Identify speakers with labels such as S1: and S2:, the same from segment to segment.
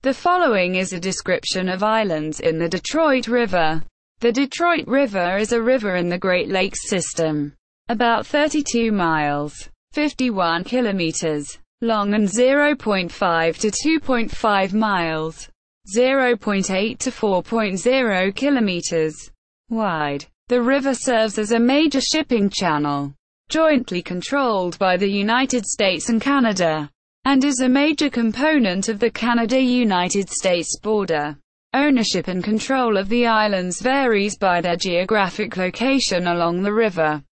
S1: The following is a description of islands in the Detroit River. The Detroit River is a river in the Great Lakes system, about 32 miles, 51 kilometers, long and 0.5 to 2.5 miles, 0.8 to 4.0 kilometers wide. The river serves as a major shipping channel, jointly controlled by the United States and Canada, and is a major component of the Canada-United States border. Ownership and control of the islands varies by their geographic location along the river.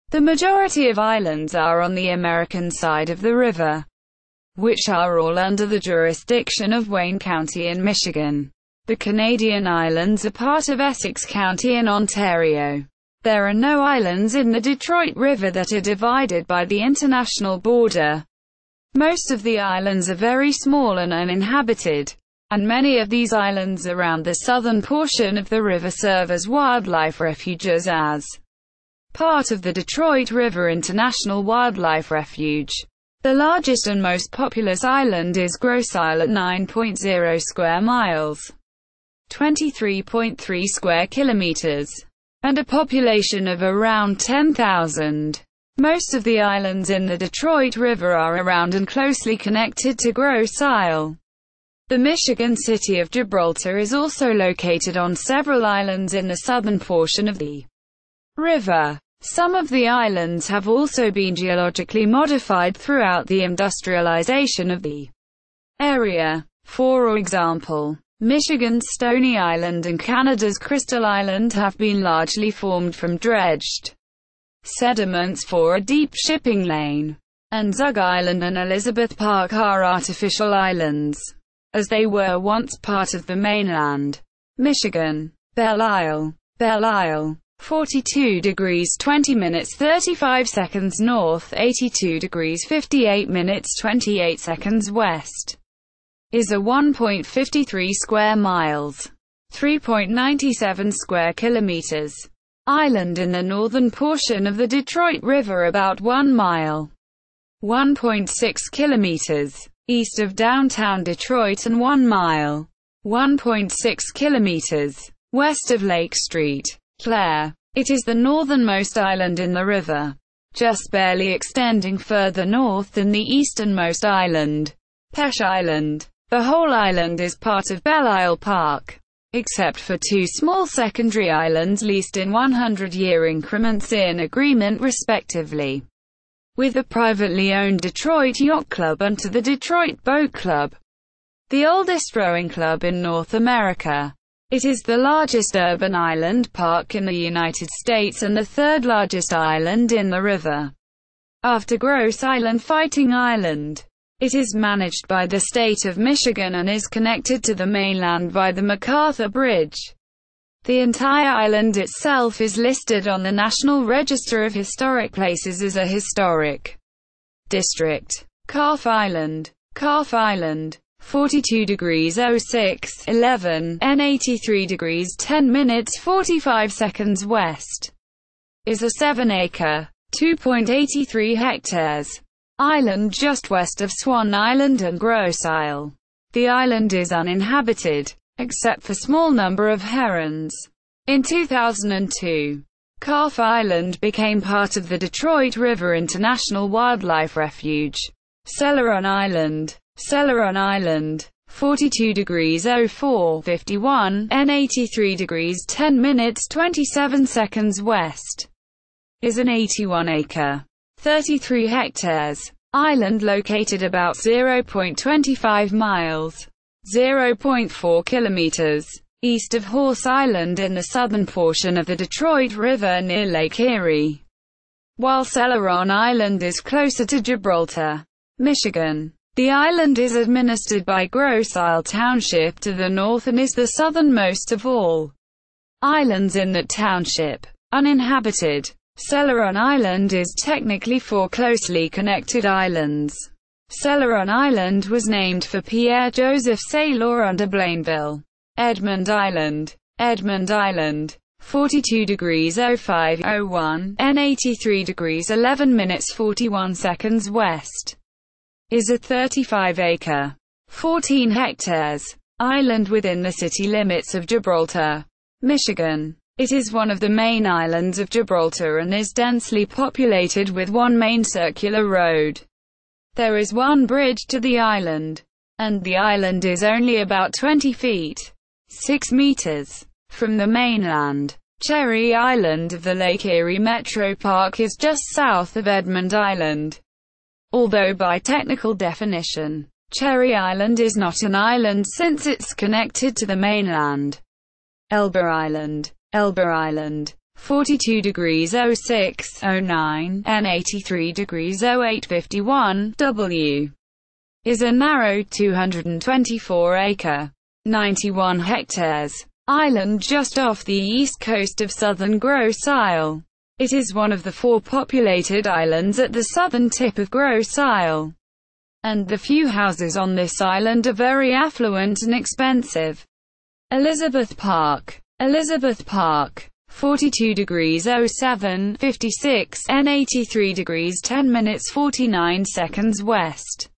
S1: The majority of islands are on the American side of the river, which are all under the jurisdiction of Wayne County in Michigan. The Canadian islands are part of Essex County in Ontario. There are no islands in the Detroit River that are divided by the international border. Most of the islands are very small and uninhabited, and many of these islands around the southern portion of the river serve as wildlife refuges as part of the Detroit River International Wildlife Refuge. The largest and most populous island is Grosse Ile at 9.0 square miles, 23.3 square kilometers, and a population of around 10,000. Most of the islands in the Detroit River are around and closely connected to Grosse Ile. The Michigan city of Gibraltar is also located on several islands in the southern portion of the river. Some of the islands have also been geologically modified throughout the industrialization of the area. For example, Michigan's Stony Island and Canada's Crystal Island have been largely formed from dredged sediments for a deep shipping lane, and Zug Island and Elizabeth Park are artificial islands, as they were once part of the mainland. Michigan. Belle Isle, 42 degrees 20 minutes 35 seconds north, 82 degrees 58 minutes 28 seconds west, is a 1.53 square miles, 3.97 square kilometers island in the northern portion of the Detroit River, about 1 mile, 1.6 kilometers east of downtown Detroit and 1 mile, 1.6 kilometers west of Lake Street, Clare. It is the northernmost island in the river, just barely extending further north than the easternmost island, Pesche Island. The whole island is part of Belle Isle Park, except for two small secondary islands leased in 100-year increments in agreement respectively with the privately owned Detroit Yacht Club and to the Detroit Boat Club, the oldest rowing club in North America. It is the largest urban island park in the United States and the third largest island in the river, after Grosse Ile Fighting Island. It is managed by the state of Michigan and is connected to the mainland by the MacArthur Bridge. The entire island itself is listed on the National Register of Historic Places as a historic district. Karf Island, 42 degrees 06, 11, and 83 degrees 10 minutes 45 seconds west, is a 7-acre, 2.83 hectares island just west of Swan Island and Grosse Ile. The island is uninhabited, except for small number of herons. In 2002, Karf Island became part of the Detroit River International Wildlife Refuge. Celeron Island, 42 degrees 04, 51, and 83 degrees 10 minutes 27 seconds west, is an 81-acre, 33 hectares island located about 0.25 miles, 0.4 kilometers east of Horse Island in the southern portion of the Detroit River near Lake Erie, while Celeron Island is closer to Gibraltar, Michigan. The island is administered by Grosse Ile Township to the north and is the southernmost of all islands in that township. Uninhabited. Celeron Island is technically four closely connected islands. Celeron Island was named for Pierre-Joseph Saylor under Blainville. Edmond Island, 42 degrees 05, 01, and 83 degrees 11 minutes 41 seconds west, is a 35-acre, 14 hectares. Island within the city limits of Gibraltar, Michigan. It is one of the main islands of Gibraltar and is densely populated with one main circular road. There is one bridge to the island, and the island is only about 20 feet, 6 meters, from the mainland. Cherry Island of the Lake Erie Metro Park is just south of Edmond Island. Although by technical definition, Cherry Island is not an island since it's connected to the mainland. Elba Island, 42 degrees 06, 09, and 83 degrees 08, 51, W, is a narrow 224-acre, 91 hectares, island just off the east coast of southern Grosse Ile. It is one of the 4 populated islands at the southern tip of Grosse Ile, and the few houses on this island are very affluent and expensive. Elizabeth Park, 42 degrees 07, 56, and 83 degrees 10 minutes 49 seconds west,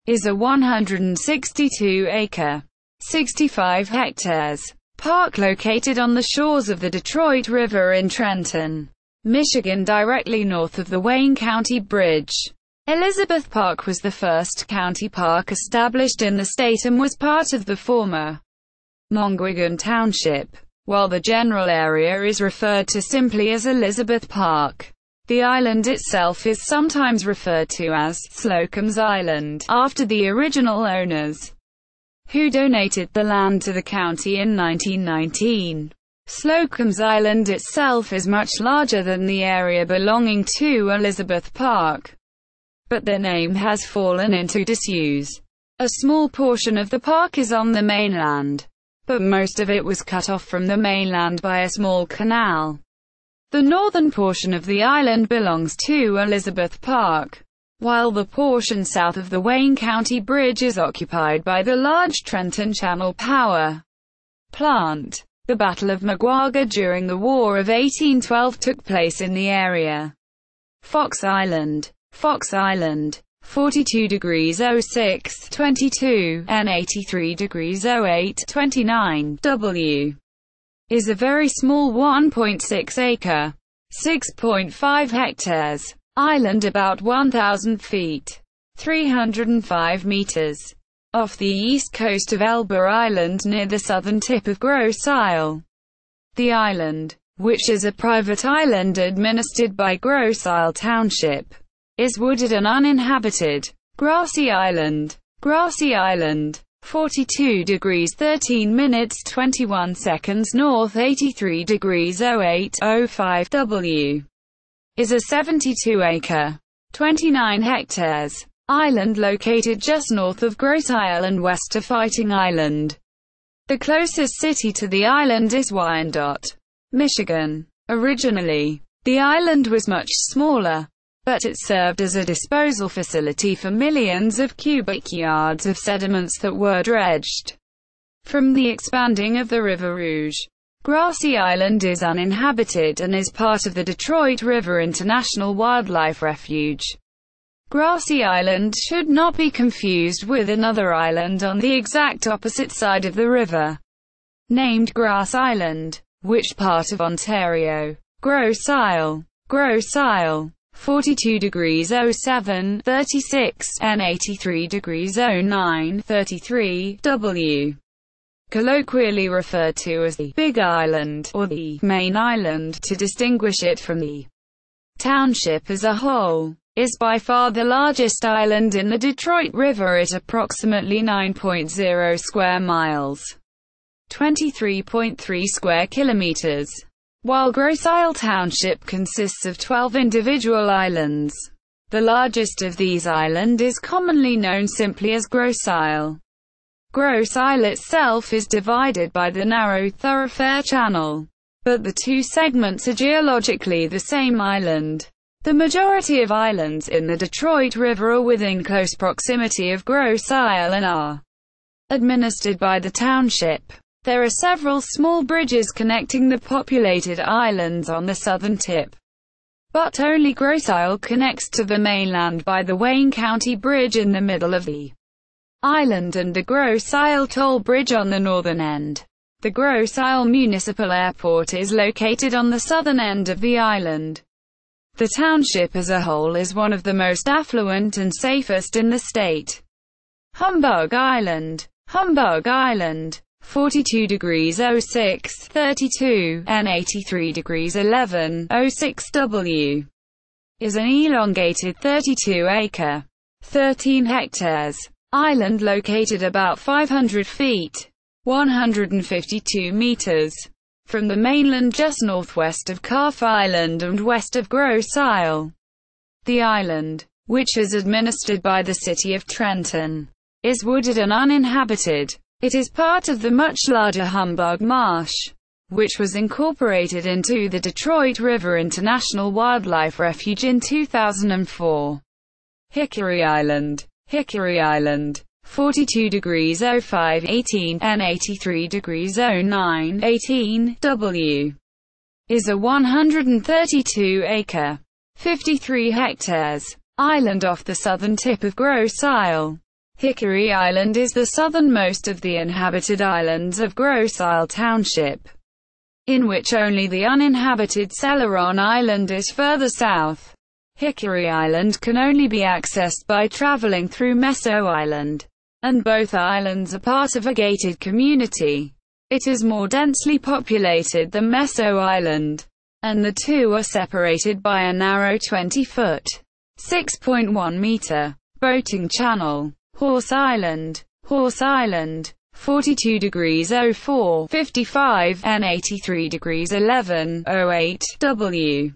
S1: is a 162-acre, 65 hectares, park located on the shores of the Detroit River in Trenton, Michigan, directly north of the Wayne County Bridge. Elizabeth Park was the first county park established in the state and was part of the former Monguigan Township. While the general area is referred to simply as Elizabeth Park, the island itself is sometimes referred to as Slocum's Island, after the original owners, who donated the land to the county in 1919. Slocum's Island itself is much larger than the area belonging to Elizabeth Park, but the name has fallen into disuse. A small portion of the park is on the mainland, but most of it was cut off from the mainland by a small canal. The northern portion of the island belongs to Elizabeth Park, while the portion south of the Wayne County Bridge is occupied by the large Trenton Channel power plant. The Battle of Maguaga during the War of 1812 took place in the area. Fox Island, 42 degrees 06, 22, and 83 degrees 08, 29, W, is a very small 1.6-acre, 6.5 hectares, island about 1,000 feet, 305 meters, off the east coast of Elba Island near the southern tip of Grosse Ile. The island, which is a private island administered by Grosse Ile Township, is wooded and uninhabited. Grosse Island, 42 degrees 13 minutes 21 seconds north, 83 degrees 08, 05 W, is a 72-acre, 29 hectares, island located just north of Grosse Ile and west of Fighting Island. The closest city to the island is Wyandotte, Michigan. Originally, the island was much smaller, but it served as a disposal facility for millions of cubic yards of sediments that were dredged from the expanding of the River Rouge. Grosse Island is uninhabited and is part of the Detroit River International Wildlife Refuge. Grosse Island should not be confused with another island on the exact opposite side of the river, named Grass Island, which part of Ontario. Grosse Ile, 42 degrees 07, 36, and 83 degrees 09, 33, W, colloquially referred to as the Big Island, or the Main Island, to distinguish it from the township as a whole, is by far the largest island in the Detroit River at approximately 9.0 square miles, 23.3 square kilometers. While Grosse Ile Township consists of 12 individual islands, the largest of these islands is commonly known simply as Grosse Ile. Grosse Ile itself is divided by the narrow thoroughfare channel, but the two segments are geologically the same island. The majority of islands in the Detroit River are within close proximity of Grosse Ile and are administered by the township. There are several small bridges connecting the populated islands on the southern tip, but only Grosse Ile connects to the mainland by the Wayne County Bridge in the middle of the Island and a Grosse Ile toll bridge on the northern end. The Grosse Ile Municipal Airport is located on the southern end of the island. The township as a whole is one of the most affluent and safest in the state. Humbug Island. Humbug Island, 42 degrees 06, 32, and 83 degrees 11, 06 W, is an elongated 32-acre, 13 hectares, island located about 500 feet, 152 meters, from the mainland just northwest of Karf Island and west of Grosse Ile. The island, which is administered by the city of Trenton, is wooded and uninhabited. It is part of the much larger Humbug Marsh, which was incorporated into the Detroit River International Wildlife Refuge in 2004. Hickory Island. Hickory Island, 42 degrees 05, 18, and 83 degrees 09, 18, W, is a 132-acre, 53 hectares, island off the southern tip of Grosse Ile. Hickory Island is the southernmost of the inhabited islands of Grosse Ile Township, in which only the uninhabited Celeron Island is further south. Hickory Island can only be accessed by traveling through Meso Island, and both islands are part of a gated community. It is more densely populated than Meso Island, and the two are separated by a narrow 20-foot, 6.1 meter, boating channel. Horse Island. Horse Island, 42 degrees 04, 55, and 83 degrees 11, 08, W,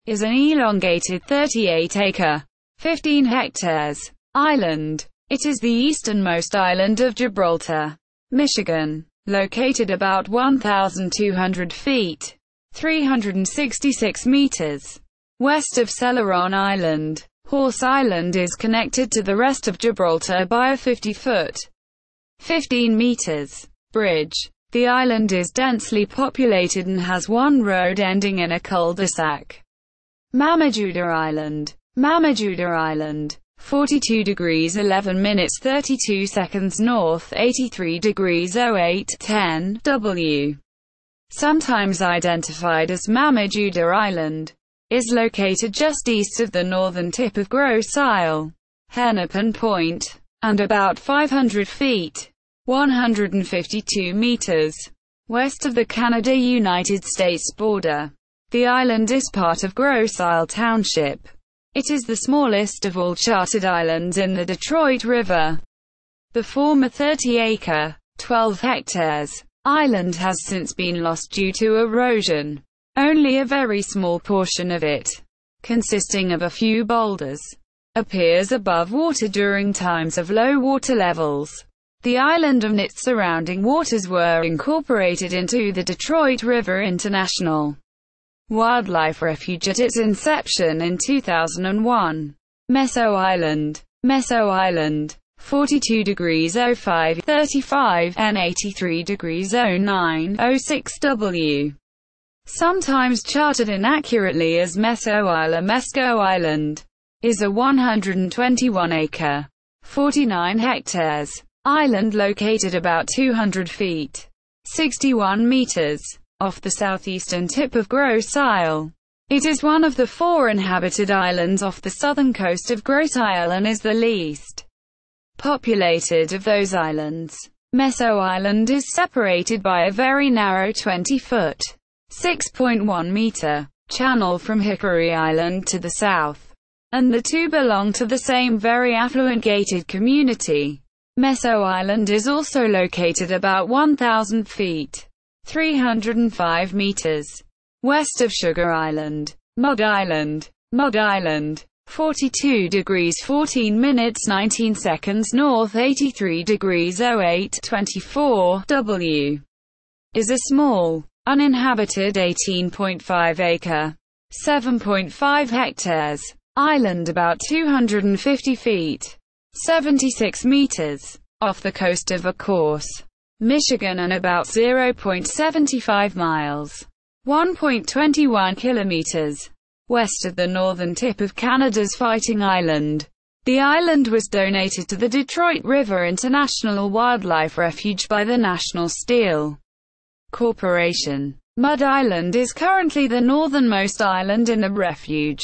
S1: is an elongated 38-acre, 15 hectares, island. It is the easternmost island of Gibraltar, Michigan, located about 1,200 feet, 366 meters, west of Celeron Island. Horse Island is connected to the rest of Gibraltar by a 50-foot, 15 meters, bridge. The island is densely populated and has one road ending in a cul-de-sac. Mamojuda Island. Mamojuda Island, 42 degrees 11 minutes 32 seconds north, 83 degrees 08, 10, W, sometimes identified as Mamojuda Island, is located just east of the northern tip of Grosse Ile, Hennepin Point, and about 500 feet, 152 meters, west of the Canada-United States border. The island is part of Grosse Ile Township. It is the smallest of all charted islands in the Detroit River. The former 30-acre, 12 hectares, island has since been lost due to erosion. Only a very small portion of it, consisting of a few boulders, appears above water during times of low water levels. The island and its surrounding waters were incorporated into the Detroit River International Wildlife Refuge at its inception in 2001. Meso Island. Meso Island, 42 degrees 05, 35, and 83 degrees 09, 06 W, sometimes charted inaccurately as Meso Isle or Mesco Island, is a 121-acre, 49 hectares, island located about 200 feet, 61 meters, off the southeastern tip of Grosse Ile. It is one of the 4 inhabited islands off the southern coast of Grosse Ile and is the least populated of those islands. Meso Island is separated by a very narrow 20-foot, 6.1 meter, channel from Hickory Island to the south, and the two belong to the same very affluent gated community. Meso Island is also located about 1,000 feet, 305 meters, west of Sugar Island. Mud Island. Mud Island, 42 degrees 14 minutes 19 seconds north, 83 degrees 08, 24 W, is a small, uninhabited 18.5-acre, 7.5 hectares, island about 250 feet, 76 meters, off the coast of Ecorse, Michigan and about 0.75 miles, 1.21 kilometers, west of the northern tip of Canada's Fighting Island. The island was donated to the Detroit River International Wildlife Refuge by the National Steel Corporation. Mud Island is currently the northernmost island in the refuge.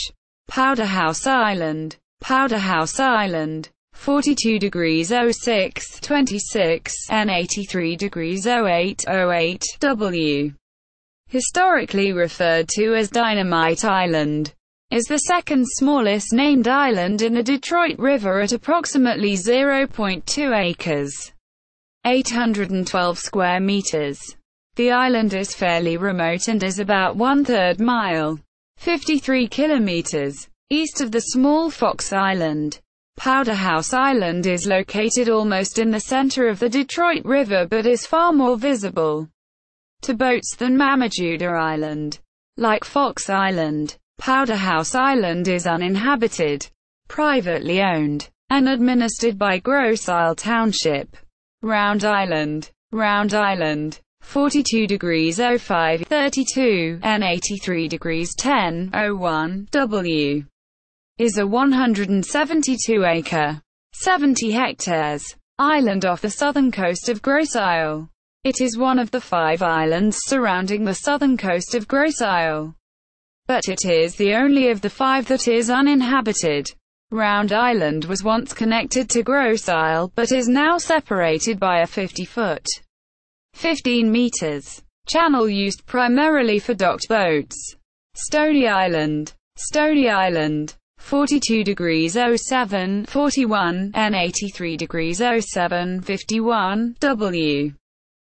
S1: Powderhouse Island. Powderhouse Island, 42 degrees 06, 26, and 83 degrees 08, 08, W. Historically referred to as Dynamite Island, is the second smallest named island in the Detroit River at approximately 0.2 acres, 812 square meters. The island is fairly remote and is about 1/3 mile, 53 kilometers, east of the small Fox Island. Powderhouse Island is located almost in the center of the Detroit River but is far more visible to boats than Mamojuda Island. Like Fox Island, Powderhouse Island is uninhabited, privately owned, and administered by Grosse Ile Township. Round Island. Round Island, 42 degrees 05, 32, and 83 degrees 10, 01, W. is a 172-acre, 70 hectares, island off the southern coast of Grosse Ile. It is one of the 5 islands surrounding the southern coast of Grosse Ile, but it is the only of the 5 that is uninhabited. Round Island was once connected to Grosse Ile, but is now separated by a 50-foot, 15 meters, channel used primarily for docked boats. Stony Island. Stony Island, 42 degrees 07, 41, and 83 degrees 07, 51, W.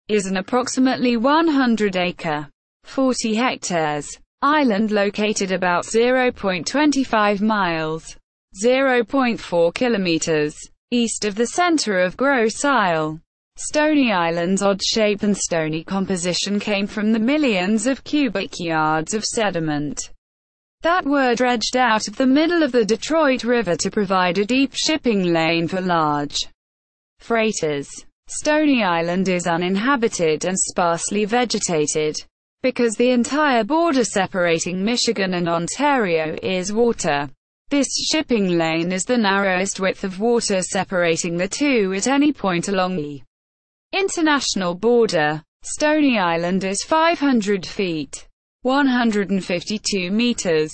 S1: is an approximately 100-acre, 40 hectares, island located about 0.25 miles, 0.4 kilometers, east of the center of Grosse Ile. Stony Island's odd shape and stony composition came from the millions of cubic yards of sediment that were dredged out of the middle of the Detroit River to provide a deep shipping lane for large freighters. Stony Island is uninhabited and sparsely vegetated, because the entire border separating Michigan and Ontario is water. This shipping lane is the narrowest width of water separating the two at any point along the international border. Stony Island is 500 feet, 152 meters,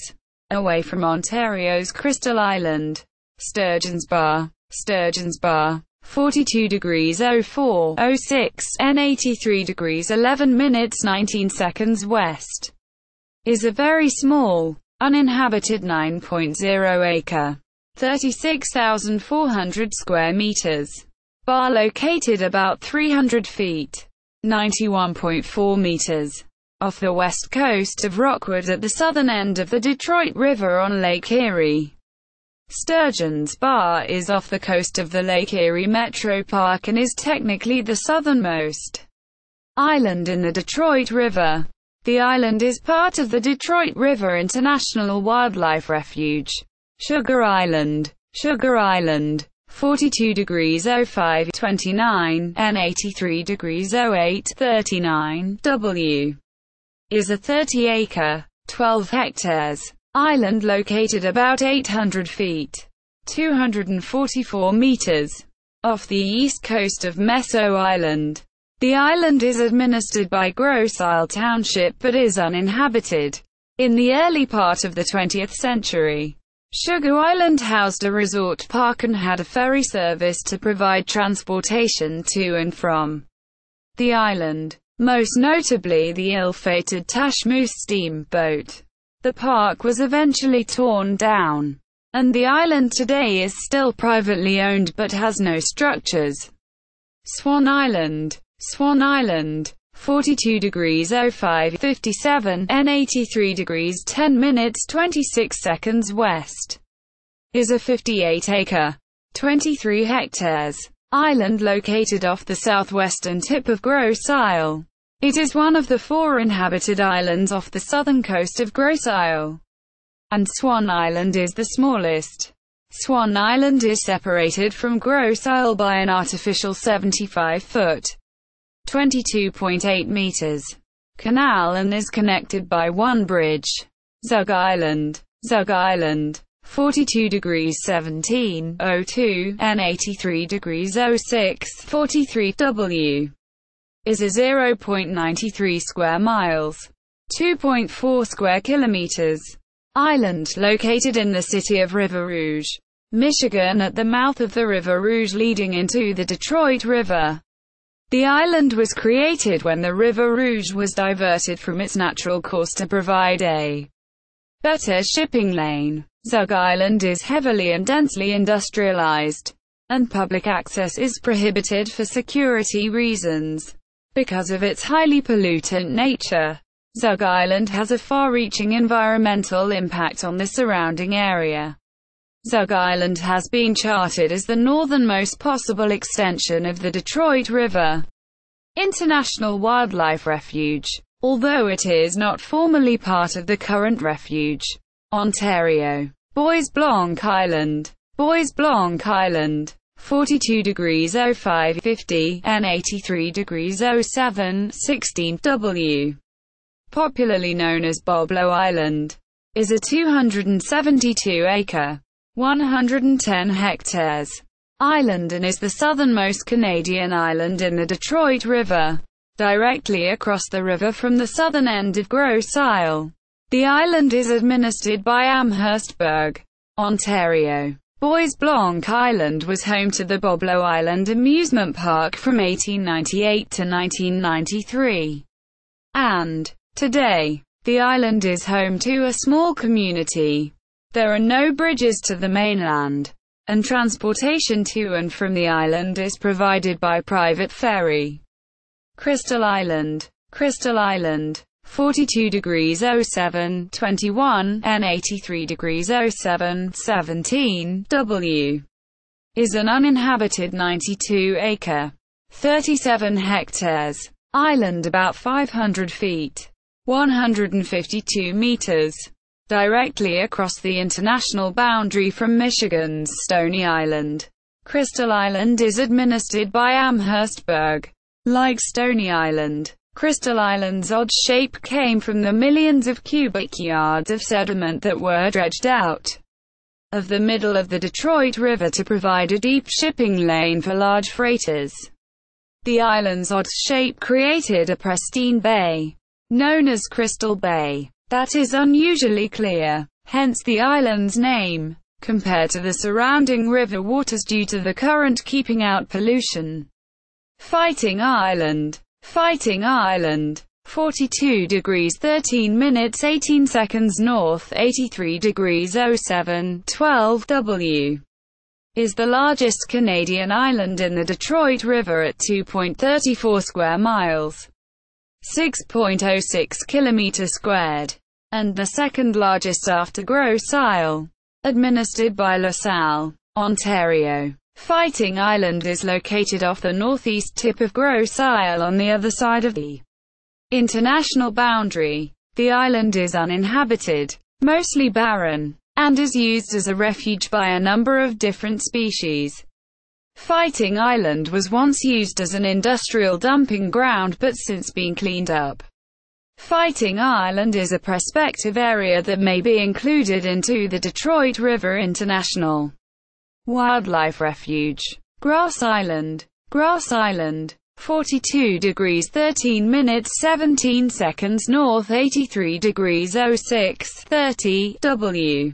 S1: away from Ontario's Crystal Island. Sturgeons Bar. Sturgeons Bar, 42 degrees 04, 06, and 83 degrees 11 minutes 19 seconds west, is a very small, uninhabited 9.0-acre, 36,400 square meters, bar located about 300 feet, 91.4 meters, off the west coast of Rockwood at the southern end of the Detroit River on Lake Erie. Sturgeons Bar is off the coast of the Lake Erie Metro Park and is technically the southernmost island in the Detroit River. The island is part of the Detroit River International Wildlife Refuge. Sugar Island. Sugar Island, 42 degrees 05, 29, and 83 degrees 08, 39, W. is a 30-acre, 12 hectares, island located about 800 feet, 244 meters, off the east coast of Meso Island. The island is administered by Grosse Ile Township but is uninhabited. In the early part of the 20th century, Sugar Island housed a resort park and had a ferry service to provide transportation to and from the island, most notably the ill-fated Tashmoose steamboat. The park was eventually torn down, and the island today is still privately owned but has no structures. Swan Island. Swan Island, 42 degrees 05, 57, and 83 degrees 10 minutes 26 seconds west, is a 58-acre, 23 hectares, island located off the southwestern tip of Grosse Ile. It is one of the 4 inhabited islands off the southern coast of Grosse Ile, and Swan Island is the smallest. Swan Island is separated from Grosse Ile by an artificial 75-foot, 22.8 meters, canal and is connected by one bridge. Zug Island. Zug Island, 42 degrees 17:02, and 83 degrees 06, 43 W, is a 0.93 square miles, 2.4 square kilometers island located in the city of River Rouge, Michigan, at the mouth of the River Rouge leading into the Detroit River. The island was created when the River Rouge was diverted from its natural course to provide a better shipping lane. Zug Island is heavily and densely industrialized, and public access is prohibited for security reasons. Because of its highly pollutant nature, Zug Island has a far-reaching environmental impact on the surrounding area. Zug Island has been charted as the northernmost possible extension of the Detroit River International Wildlife Refuge, although it is not formally part of the current Refuge. Ontario. Bois Blanc Island. Bois Blanc Island. 42 degrees 05, 50, and 83 degrees 07, 16 W, popularly known as Boblo Island, is a 272-acre, 110 hectares island and is the southernmost Canadian island in the Detroit River, directly across the river from the southern end of Grosse Ile. The island is administered by Amherstburg, Ontario. Bois Blanc Island was home to the Boblo Island amusement park from 1898 to 1993. And, today, the island is home to a small community. There are no bridges to the mainland, and transportation to and from the island is provided by private ferry. Crystal Island. Crystal Island. 42 degrees 07, 21, and 83 degrees 07, 17 W, is an uninhabited 92-acre, 37 hectares island about 500 feet, 152 meters, directly across the international boundary from Michigan's Stony Island. Crystal Island is administered by Amherstburg. Like Stony Island, Crystal Island's odd shape came from the millions of cubic yards of sediment that were dredged out of the middle of the Detroit River to provide a deep shipping lane for large freighters. The island's odd shape created a pristine bay, known as Crystal Bay, that is unusually clear, hence the island's name, compared to the surrounding river waters due to the current keeping out pollution. Fighting Island. Fighting Island. 42 degrees 13 minutes 18 seconds north, 83 degrees 07, 12 W, is the largest Canadian island in the Detroit River at 2.34 square miles, 6.06 kilometers squared, and the second largest after Grosse Ile, administered by LaSalle, Ontario. Fighting Island is located off the northeast tip of Grosse Ile on the other side of the international boundary. The island is uninhabited, mostly barren, and is used as a refuge by a number of different species. Fighting Island was once used as an industrial dumping ground but since been cleaned up. Fighting Island is a prospective area that may be included into the Detroit River International Wildlife Refuge. Grosse Island. Grosse Island. 42 degrees 13 minutes 17 seconds north, 83 degrees 06, 30 W,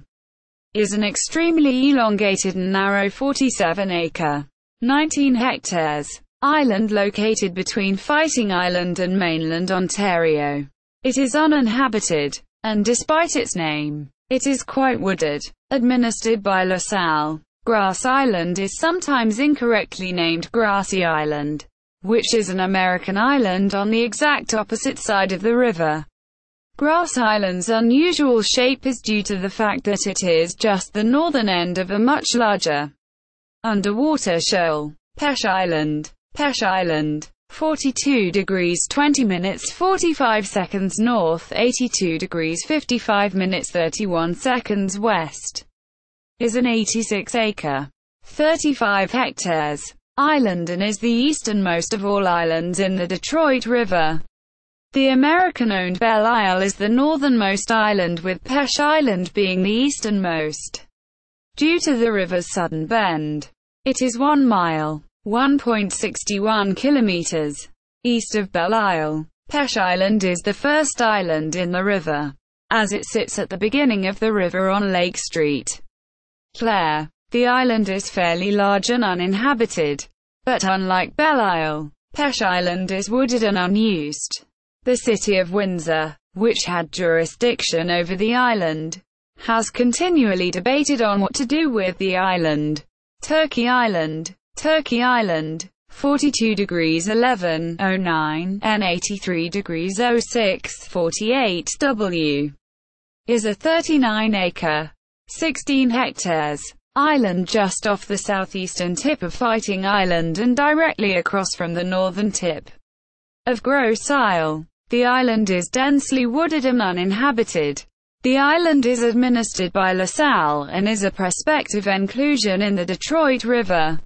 S1: is an extremely elongated and narrow 47-acre, 19 hectares island located between Fighting Island and mainland Ontario. It is uninhabited, and despite its name, it is quite wooded. Administered by LaSalle. Grosse Island is sometimes incorrectly named Grosse Island, which is an American island on the exact opposite side of the river. Grosse Island's unusual shape is due to the fact that it is just the northern end of a much larger underwater shoal. Pesche Island. Pesche Island. 42 degrees 20 minutes 45 seconds north, 82 degrees 55 minutes 31 seconds west, is an 86-acre, 35 hectares island and is the easternmost of all islands in the Detroit River. The American-owned Belle Isle is the northernmost island, with Pesche Island being the easternmost. due to the river's sudden bend. It is 1 mile, 1.61 kilometers, east of Belle Isle. Pesche Island is the first island in the river, as it sits at the beginning of the river on Lake Street, Clare. The island is fairly large and uninhabited, but unlike Belle Isle, Pesche Island is wooded and unused. The city of Windsor, which had jurisdiction over the island, has continually debated on what to do with the island. Turkey Island, 42 degrees 11:09 and 83 degrees 06:48 W, is a 39-acre, 16 hectares, island just off the southeastern tip of Fighting Island and directly across from the northern tip of Grosse Ile. The island is densely wooded and uninhabited. The island is administered by LaSalle and is a prospective inclusion in the Detroit River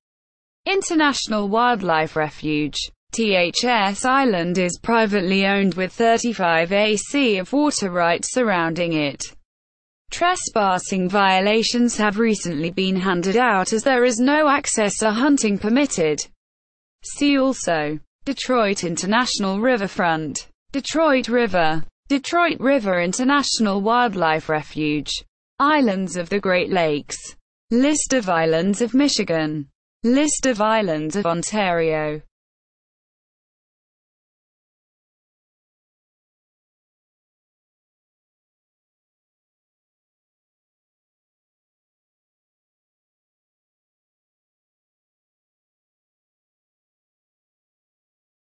S1: International Wildlife Refuge. THS Island is privately owned with 35 ac of water rights surrounding it. Trespassing violations have recently been handed out as there is no access or hunting permitted. See also: Detroit International Riverfront, Detroit River International Wildlife Refuge, Islands of the Great Lakes, List of Islands of Michigan, List of Islands of Ontario.